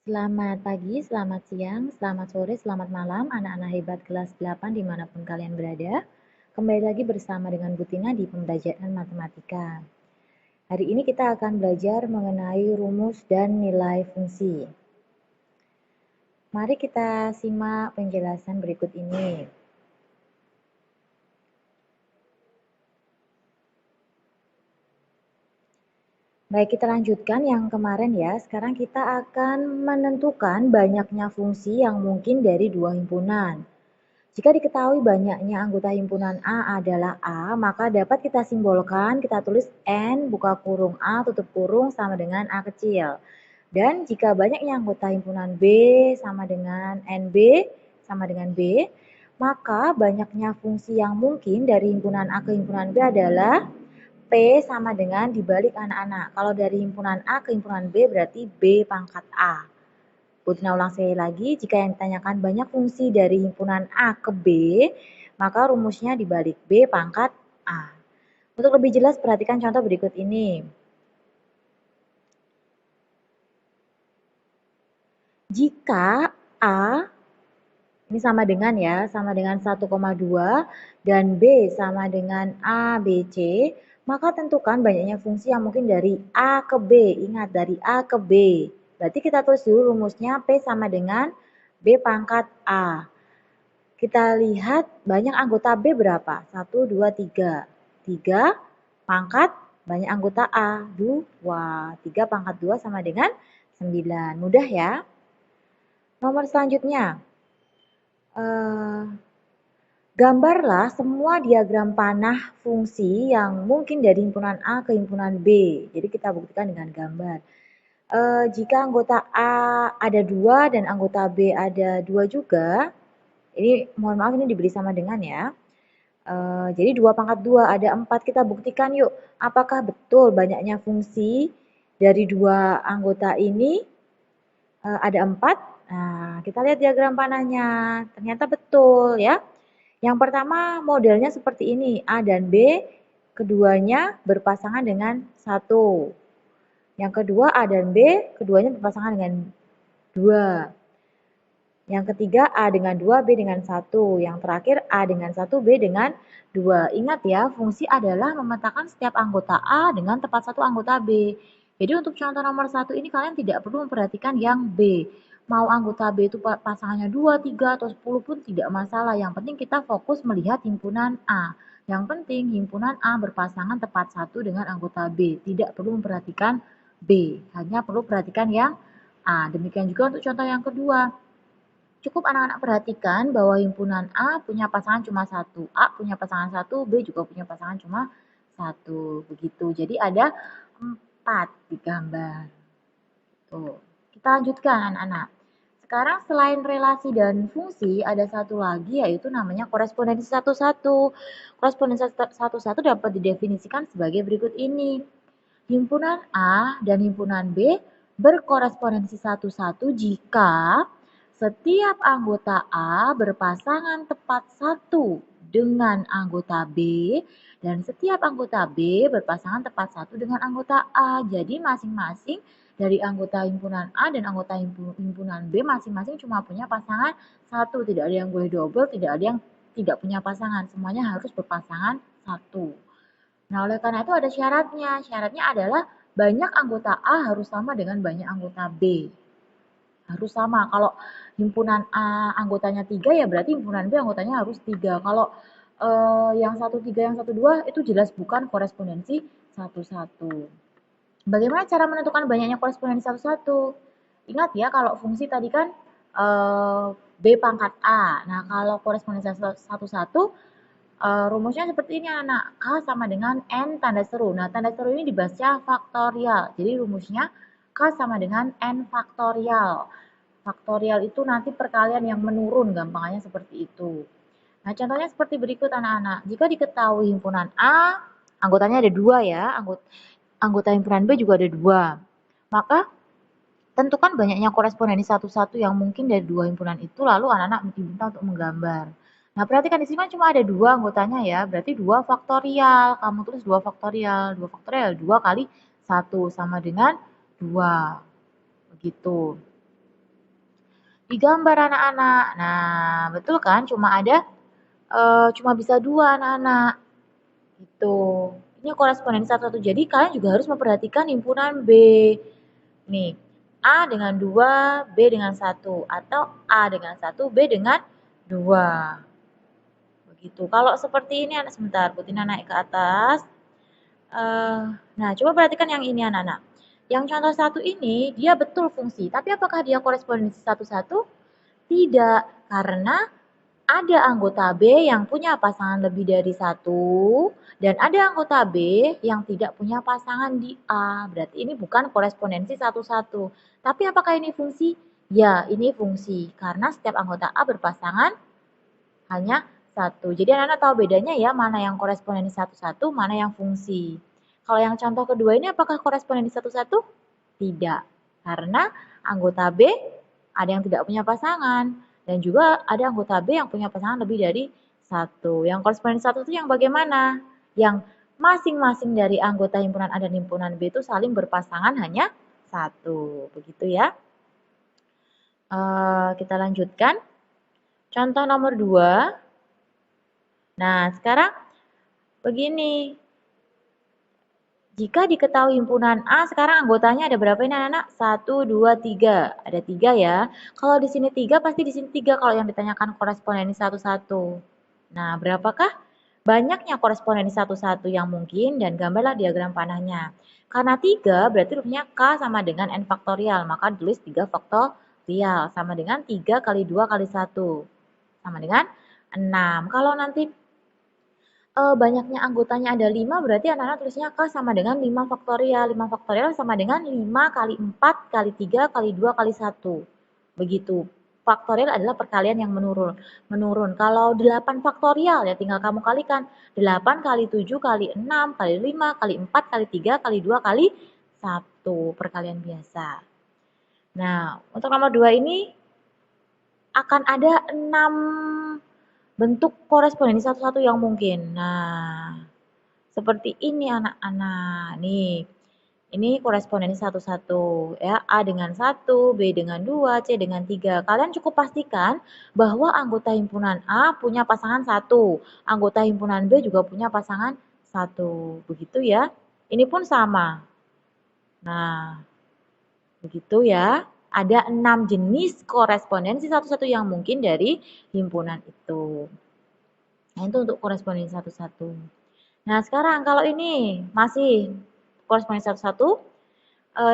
Selamat pagi, selamat siang, selamat sore, selamat malam anak-anak hebat kelas 8 dimanapun kalian berada. Kembali lagi bersama dengan Bu Tina di pembelajaran matematika. Hari ini kita akan belajar mengenai rumus dan nilai fungsi. Mari kita simak penjelasan berikut ini. Baik, kita lanjutkan yang kemarin ya. Sekarang kita akan menentukan banyaknya fungsi yang mungkin dari dua himpunan. Jika diketahui banyaknya anggota himpunan A adalah A, maka dapat kita simbolkan, kita tulis N buka kurung A tutup kurung sama dengan A kecil. Dan jika banyaknya anggota himpunan B sama dengan NB sama dengan B, maka banyaknya fungsi yang mungkin dari himpunan A ke himpunan B adalah P sama dengan dibalik anak-anak. Kalau dari himpunan A ke himpunan B berarti B pangkat A. Bu Tina ulang sekali lagi, jika yang ditanyakan banyak fungsi dari himpunan A ke B, maka rumusnya dibalik B pangkat A. Untuk lebih jelas, perhatikan contoh berikut ini. Jika A ini sama dengan 1,2 dan B sama dengan A, B, C, maka tentukan banyaknya fungsi yang mungkin dari A ke B. Ingat, dari A ke B. Berarti kita tulis dulu rumusnya P sama dengan B pangkat A. Kita lihat banyak anggota B berapa? 1, 2, 3. 3 pangkat banyak anggota A. 2. 3 pangkat 2 sama dengan 9. Mudah ya? Nomor selanjutnya. Gambarlah semua diagram panah fungsi yang mungkin dari himpunan A ke himpunan B. Jadi kita buktikan dengan gambar. Jika anggota A ada 2 dan anggota B ada 2 juga, ini mohon maaf ini diberi sama dengan ya. Jadi 2 pangkat 2 ada 4, kita buktikan yuk. Apakah betul banyaknya fungsi dari 2 anggota ini ada 4? Nah, kita lihat diagram panahnya. Ternyata betul ya. Yang pertama modelnya seperti ini, A dan B, keduanya berpasangan dengan 1. Yang kedua A dan B, keduanya berpasangan dengan 2. Yang ketiga A dengan 2, B dengan 1. Yang terakhir A dengan 1, B dengan 2. Ingat ya, fungsi adalah memetakan setiap anggota A dengan tepat satu anggota B. Jadi untuk contoh nomor 1 ini kalian tidak perlu memperhatikan yang B. Mau anggota B itu pasangannya 2, 3, atau 10 pun tidak masalah. Yang penting kita fokus melihat himpunan A. Yang penting himpunan A berpasangan tepat satu dengan anggota B. Tidak perlu memperhatikan B. Hanya perlu perhatikan yang A. Demikian juga untuk contoh yang kedua. Cukup anak-anak perhatikan bahwa himpunan A punya pasangan cuma satu. A punya pasangan satu, B juga punya pasangan cuma satu. Begitu. Jadi ada 4 di gambar. Tuh. Kita lanjutkan anak-anak. Sekarang selain relasi dan fungsi, ada satu lagi yaitu namanya korespondensi satu-satu. Korespondensi satu-satu dapat didefinisikan sebagai berikut ini. Himpunan A dan himpunan B berkorespondensi satu-satu jika setiap anggota A berpasangan tepat satu dengan anggota B dan setiap anggota B berpasangan tepat satu dengan anggota A. Jadi masing-masing dari anggota himpunan A dan anggota himpunan B masing-masing cuma punya pasangan satu. Tidak ada yang boleh double, tidak ada yang tidak punya pasangan. Semuanya harus berpasangan satu. Nah, oleh karena itu ada syaratnya. Syaratnya adalah banyak anggota A harus sama dengan banyak anggota B. Harus sama. Kalau himpunan A anggotanya 3 ya berarti himpunan B anggotanya harus 3. Kalau yang 1, 3, yang 1, 2 itu jelas bukan korespondensi satu-satu. Bagaimana cara menentukan banyaknya korespondensi satu-satu? Ingat ya kalau fungsi tadi kan B pangkat A. Nah kalau korespondensi satu-satu rumusnya seperti ini anak. K sama dengan N tanda seru. Nah tanda seru ini dibaca faktorial. Jadi rumusnya K sama dengan N faktorial. Faktorial itu nanti perkalian yang menurun, gampangannya seperti itu. Nah contohnya seperti berikut anak-anak. Jika diketahui himpunan A, anggotanya ada 2 ya. Anggota himpunan B juga ada 2. Maka tentukan banyaknya korespondensi satu-satu yang mungkin dari 2 himpunan itu, lalu anak-anak diminta untuk menggambar. Nah, perhatikan di sini kan cuma ada 2 anggotanya ya, berarti 2 faktorial. Kamu tulis 2 faktorial. 2 faktorial 2 kali 1 sama dengan 2. Begitu. digambar anak-anak. Nah, betul kan? Cuma bisa 2 anak-anak. Gitu. Ini korespondensi satu-satu. Jadi kalian juga harus memperhatikan himpunan B. Nih, A dengan 2, B dengan 1. Atau A dengan 1, B dengan 2. Begitu. Kalau seperti ini, anak sebentar, Butina naik ke atas. Nah, coba perhatikan yang ini anak-anak. Yang contoh 1 ini, dia betul fungsi. Tapi apakah dia korespondensi satu-satu? Tidak, karena ada anggota B yang punya pasangan lebih dari 1, dan ada anggota B yang tidak punya pasangan di A. Berarti ini bukan korespondensi satu-satu. Tapi apakah ini fungsi? Ya, ini fungsi. Karena setiap anggota A berpasangan hanya 1. Jadi anak-anak tahu bedanya ya, mana yang korespondensi satu-satu, mana yang fungsi. Kalau yang contoh kedua ini apakah korespondensi satu-satu? Tidak. Karena anggota B ada yang tidak punya pasangan. Dan juga ada anggota B yang punya pasangan lebih dari 1. Yang korespondensi satu itu yang bagaimana? Yang masing-masing dari anggota himpunan A dan himpunan B itu saling berpasangan hanya 1. Begitu ya. Kita lanjutkan. Contoh nomor 2. Nah, sekarang begini. Jika diketahui himpunan A, sekarang anggotanya ada berapa ini anak-anak? 1, 2, 3. Ada 3 ya. Kalau di sini 3, pasti di sini 3 kalau yang ditanyakan korespondensi satu-satu. Nah, berapakah banyaknya korespondensi satu-satu yang mungkin? Dan gambarlah diagram panahnya. Karena 3, berarti rupanya K sama dengan N faktorial. Maka tulis 3 faktorial. Sama dengan 3 kali 2 kali 1. Sama dengan 6. Kalau nanti banyaknya anggotanya ada 5, berarti anak-anak tulisnya K sama dengan 5 faktorial. 5 faktorial sama dengan 5 kali 4 kali 3 kali 2 kali 1. Begitu. Faktorial adalah perkalian yang menurun. Kalau 8 faktorial ya tinggal kamu kalikan. 8 kali 7 kali 6 kali 5 kali 4 kali 3 kali 2 kali 1. Perkalian biasa. Nah, untuk nomor 2 ini akan ada 6 bentuk korespondensi satu-satu yang mungkin. Nah, seperti ini anak-anak. Nih, ini korespondensi satu-satu ya. A dengan 1, B dengan 2, C dengan 3. Kalian cukup pastikan bahwa anggota himpunan A punya pasangan 1. Anggota himpunan B juga punya pasangan 1. Begitu ya. Ini pun sama. Nah, begitu ya. Ada 6 jenis korespondensi satu-satu yang mungkin dari himpunan itu. Nah, itu untuk korespondensi satu-satu. Nah, sekarang kalau ini masih korespondensi satu-satu,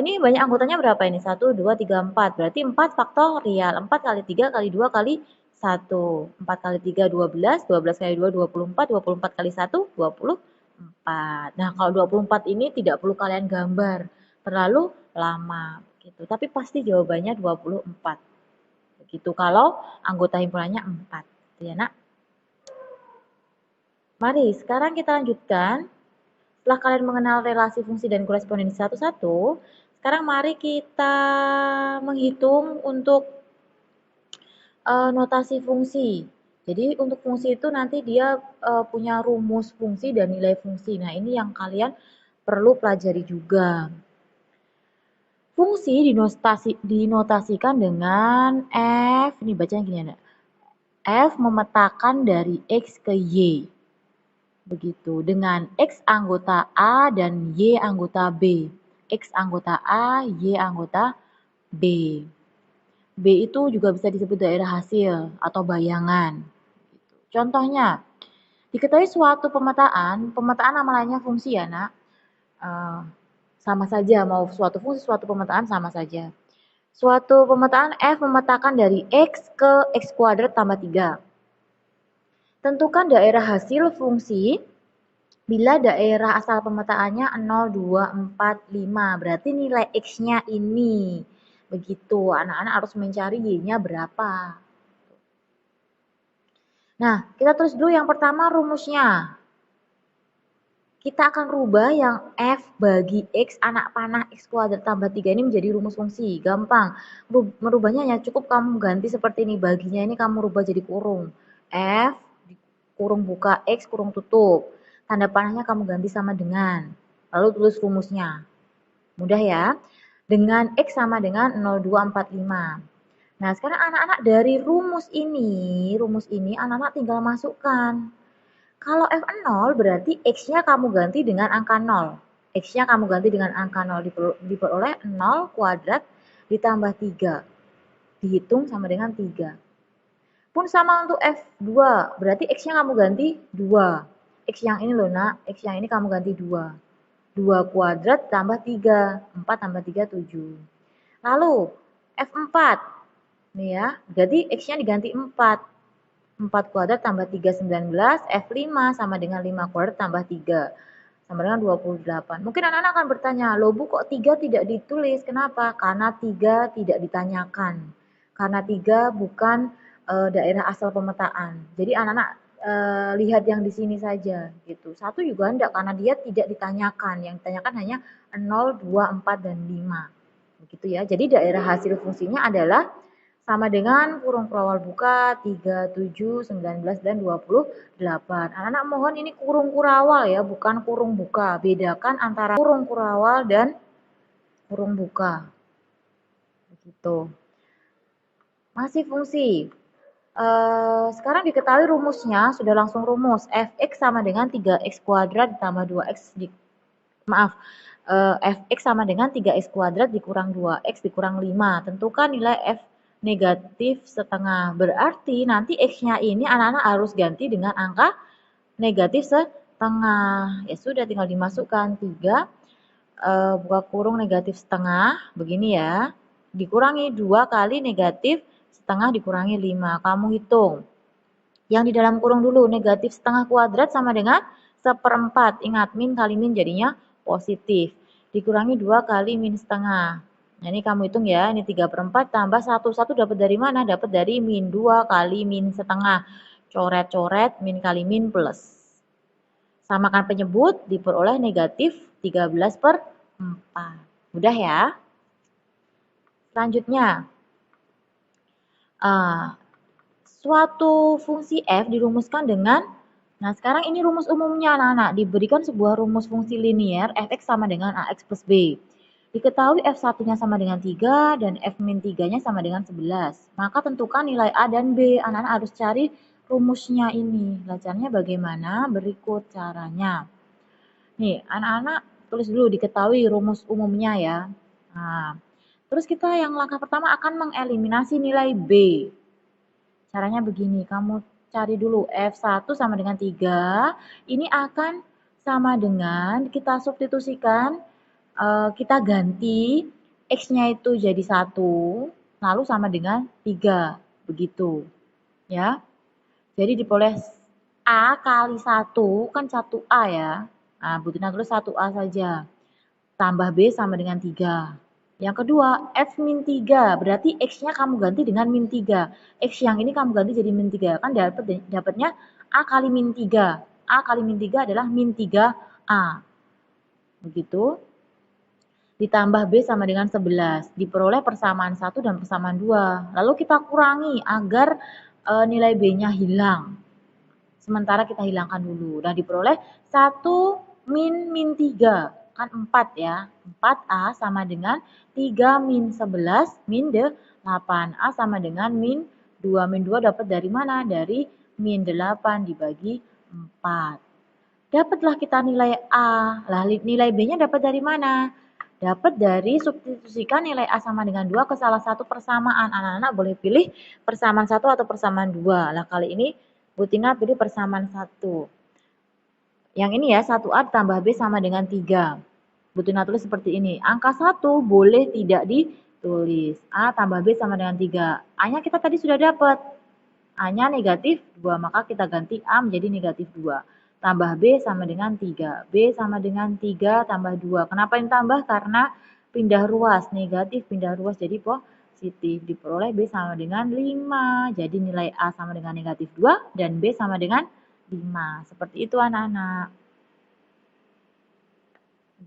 ini banyak anggotanya berapa ini? 1, 2, 3, 4. Berarti 4 faktorial. 4 kali 3 kali 2 kali 1. 4 kali 3, 12. 12 kali 2, 24. 24 kali 1, 24. Nah, kalau 24 ini tidak perlu kalian gambar. Terlalu lama. Gitu. Tapi pasti jawabannya 24. Begitu kalau anggota himpunannya 4. Gitu ya, nak? Mari, sekarang kita lanjutkan. Setelah kalian mengenal relasi fungsi dan korespondensi satu-satu, sekarang mari kita menghitung untuk notasi fungsi. Jadi untuk fungsi itu nanti dia punya rumus fungsi dan nilai fungsi. Nah, ini yang kalian perlu pelajari juga. Fungsi dinotasikan dengan F, ini bacanya gini ya. F memetakan dari X ke Y. Begitu, dengan X anggota A dan Y anggota B. X anggota A, Y anggota B. B itu juga bisa disebut daerah hasil atau bayangan. Contohnya, diketahui suatu pemetaan nama lainnya fungsi ya nak. Sama saja, mau suatu fungsi, suatu pemetaan sama saja. Suatu pemetaan F memetakan dari X ke X kuadrat tambah 3. Tentukan daerah hasil fungsi bila daerah asal pemetaannya 0, 2, 4, 5. Berarti nilai X-nya ini. Begitu, anak-anak harus mencari Y-nya berapa. Nah, kita tulis dulu yang pertama rumusnya. Kita akan rubah yang F bagi X anak panah X kuadrat tambah 3 ini menjadi rumus fungsi. Gampang. Merubahnya ya cukup kamu ganti seperti ini. Baginya ini kamu rubah jadi kurung. F, kurung buka, X, kurung tutup. Tanda panahnya kamu ganti sama dengan. Lalu tulis rumusnya. Mudah ya. Dengan X sama dengan 0, 2, 4, 5. Nah, sekarang anak-anak dari rumus ini anak-anak tinggal masukkan. Kalau F0 berarti X-nya kamu ganti dengan angka 0. X-nya kamu ganti dengan angka 0 diperoleh 0 kuadrat ditambah 3. Dihitung sama dengan 3. Pun sama untuk F2, berarti X-nya kamu ganti 2. X yang ini loh nak, X yang ini kamu ganti 2. 2 kuadrat tambah 3. 4 tambah 3, 7. Lalu F4, nih ya, jadi X-nya diganti 4. 4 kuadrat tambah 3, 19. F5 sama dengan 5 kuadrat tambah 3. Sama dengan 28. Mungkin anak-anak akan bertanya, loh Bu kok 3 tidak ditulis? Kenapa? Karena 3 tidak ditanyakan. Karena 3 bukan daerah asal pemetaan. Jadi anak-anak lihat yang di sini saja gitu. 1 juga enggak karena dia tidak ditanyakan. Yang ditanyakan hanya 0, 2, 4 dan 5. Begitu ya. Jadi daerah hasil fungsinya adalah sama dengan kurung kurawal buka 3, 7, 19, dan 28. Anak-anak mohon ini kurung kurawal ya, bukan kurung buka. Bedakan antara kurung kurawal dan kurung buka. Begitu. Masih fungsi. Sekarang diketahui rumusnya, sudah langsung rumus. Fx sama dengan 3x kuadrat ditambah 2x fx sama dengan 3x kuadrat dikurang 2x dikurang 5. Tentukan nilai f negatif setengah. Berarti nanti x-nya ini anak-anak harus ganti dengan angka negatif setengah. Ya sudah tinggal dimasukkan 3 buka kurung negatif setengah. Begini ya. Dikurangi 2 kali negatif setengah dikurangi 5. Kamu hitung. Yang di dalam kurung dulu, negatif setengah kuadrat sama dengan 1/4. Ingat, min kali min jadinya positif. Dikurangi 2 kali min setengah. Nah, ini kamu hitung ya, ini 3/4 tambah 1. 1 dapat dari mana? Dapat dari min 2 kali min setengah. Coret-coret, min kali min plus. Samakan penyebut, diperoleh negatif 13/4. Mudah ya? Selanjutnya, suatu fungsi f dirumuskan dengan, nah sekarang ini rumus umumnya anak-anak, diberikan sebuah rumus fungsi linier fx sama dengan ax plus b. Diketahui f1-nya sama dengan 3 dan f-3-nya sama dengan 11. Maka tentukan nilai a dan b. Anak-anak harus cari rumusnya ini. Caranya bagaimana? Berikut caranya. Nih, anak-anak tulis dulu diketahui rumus umumnya ya. Nah, terus kita yang langkah pertama akan mengeliminasi nilai b. Caranya begini, kamu cari dulu F1 sama dengan 3, ini akan sama dengan, kita substitusikan, kita ganti X-nya itu jadi 1, lalu sama dengan 3, begitu. Ya. Jadi diperoleh A kali 1, kan 1A ya. Nah, Bu Tina tulis 1A saja. Tambah B sama dengan 3. Yang kedua, F-3, berarti X-nya kamu ganti dengan min 3. X yang ini kamu ganti jadi min 3. Kan dapatnya A kali min 3. A kali min 3 adalah min 3A. Begitu. Ditambah B sama dengan 11. Diperoleh persamaan 1 dan persamaan 2. Lalu kita kurangi agar nilai B-nya hilang. Sementara kita hilangkan dulu. Nah, diperoleh 1 min 3. Kan 4 ya. 4A sama dengan 3 min 11 min 8. A sama dengan min 2. Min 2 dapat dari mana? Dari min 8 dibagi 4. Dapatlah kita nilai A. Lah nilai B-nya dapat dari mana? Dapat dari substitusikan nilai A sama dengan 2 ke salah satu persamaan. Anak-anak boleh pilih persamaan 1 atau persamaan 2. Lah kali ini Bu Tina pilih persamaan 1. Yang ini ya, 1A tambah B sama dengan 3. Bu Tina tulis seperti ini. Angka 1 boleh tidak ditulis. A tambah B sama dengan 3. A-nya kita tadi sudah dapat. A-nya negatif 2, maka kita ganti A menjadi negatif 2. Tambah B sama dengan 3. B sama dengan 3 tambah 2. Kenapa ini tambah? Karena pindah ruas. Negatif pindah ruas jadi positif. Diperoleh B sama dengan 5. Jadi nilai A sama dengan negatif 2 dan B sama dengan 5. Seperti itu anak-anak.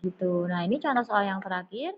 Gitu. Nah, ini contoh soal yang terakhir.